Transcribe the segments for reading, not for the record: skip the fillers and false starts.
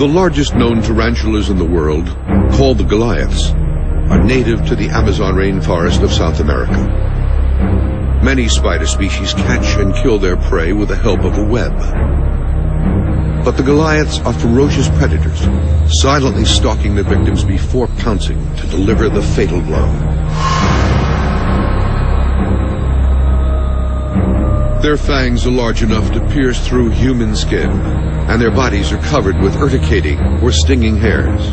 The largest known tarantulas in the world, called the Goliaths, are native to the Amazon rainforest of South America. Many spider species catch and kill their prey with the help of a web. But the Goliaths are ferocious predators, silently stalking their victims before pouncing to deliver the fatal blow. Their fangs are large enough to pierce through human skin, and their bodies are covered with urticating or stinging hairs.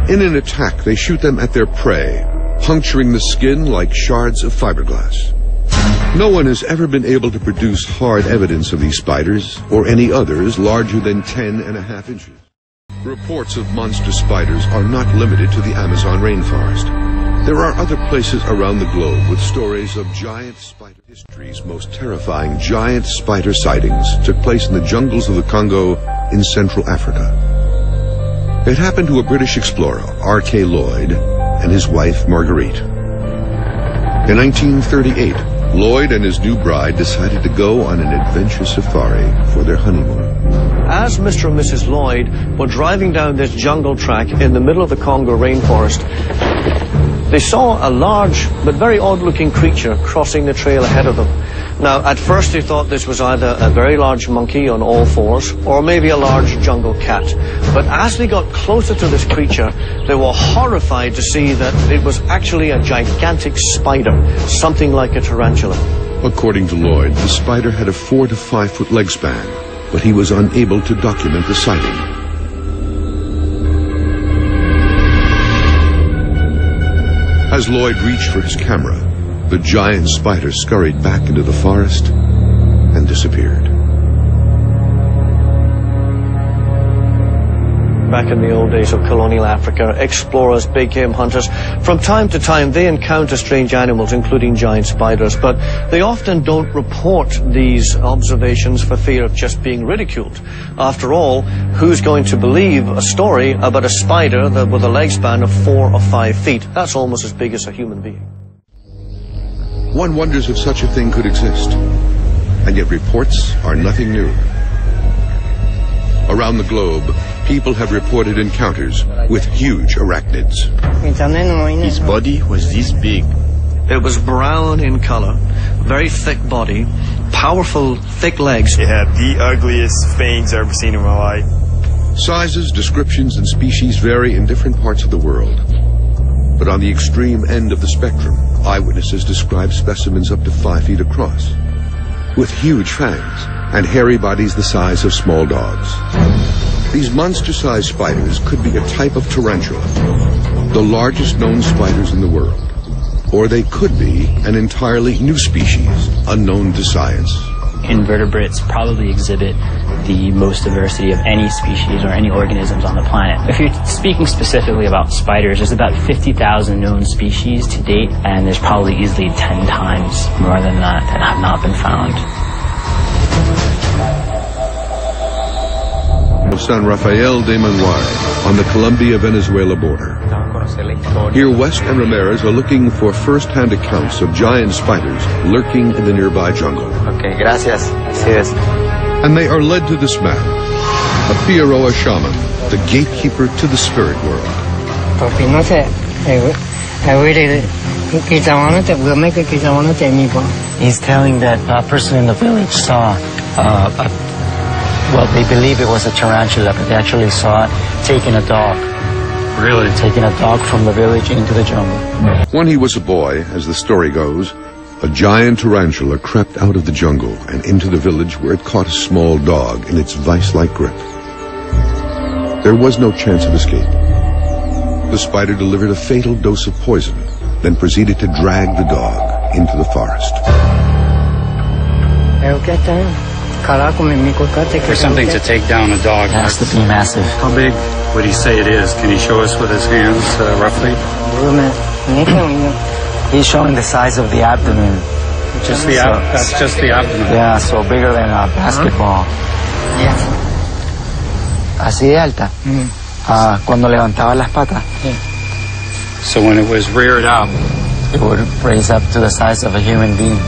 In an attack, they shoot them at their prey, puncturing the skin like shards of fiberglass. No one has ever been able to produce hard evidence of these spiders, or any others larger than 10.5 inches. Reports of monster spiders are not limited to the Amazon rainforest. There are other places around the globe with stories of giant spider. History's most terrifying giant spider sightings took place in the jungles of the Congo in Central Africa. It happened to a British explorer, R.K. Lloyd, and his wife, Marguerite. In 1938, Lloyd and his new bride decided to go on an adventure safari for their honeymoon. As Mr. and Mrs. Lloyd were driving down this jungle track in the middle of the Congo rainforest, they saw a large but very odd-looking creature crossing the trail ahead of them. Now, at first they thought this was either a very large monkey on all fours or maybe a large jungle cat. But as they got closer to this creature, they were horrified to see that it was actually a gigantic spider, something like a tarantula. According to Lloyd, the spider had a 4 to 5 foot leg span, but he was unable to document the sighting. As Lloyd reached for his camera, the giant spider scurried back into the forest and disappeared. Back in the old days of colonial Africa, explorers, big game hunters, from time to time they encounter strange animals, including giant spiders, but they often don't report these observations for fear of just being ridiculed. After all, who's going to believe a story about a spider that with a leg span of 4 or 5 feet? That's almost as big as a human being. One wonders if such a thing could exist, and yet reports are nothing new. Around the globe, people have reported encounters with huge arachnids. His body was this big. It was brown in color, very thick body, powerful, thick legs. It had the ugliest fangs I've ever seen in my life. Sizes, descriptions, and species vary in different parts of the world. But on the extreme end of the spectrum, eyewitnesses describe specimens up to 5 feet across, with huge fangs and hairy bodies the size of small dogs. These monster-sized spiders could be a type of tarantula, the largest known spiders in the world. Or they could be an entirely new species, unknown to science. Invertebrates probably exhibit the most diversity of any species or any organisms on the planet. If you're speaking specifically about spiders, there's about 50,000 known species to date, and there's probably easily 10 times more than that have not been found. San Rafael de Manguare on the Colombia-Venezuela border. Here, West and Ramirez are looking for first-hand accounts of giant spiders lurking in the nearby jungle. Okay, gracias. Así es. And they are led to this man, a Piaroa shaman, the gatekeeper to the spirit world. He's telling that a person in the village saw well, they believe it was a tarantula, but they actually saw it taking a dog. Really? Taking a dog from the village into the jungle. When he was a boy, as the story goes, a giant tarantula crept out of the jungle and into the village where it caught a small dog in its vice-like grip. There was no chance of escape. The spider delivered a fatal dose of poison, then proceeded to drag the dog into the forest. For something to take down a dog, it has to be massive. How big would he say it is? Can he show us with his hands, roughly? He's showing the size of the abdomen. Just the that's just the abdomen. Yeah, so bigger than a basketball. Así de alta. Cuando levantaba las patas. So when it was reared up, it would raise up to the size of a human being.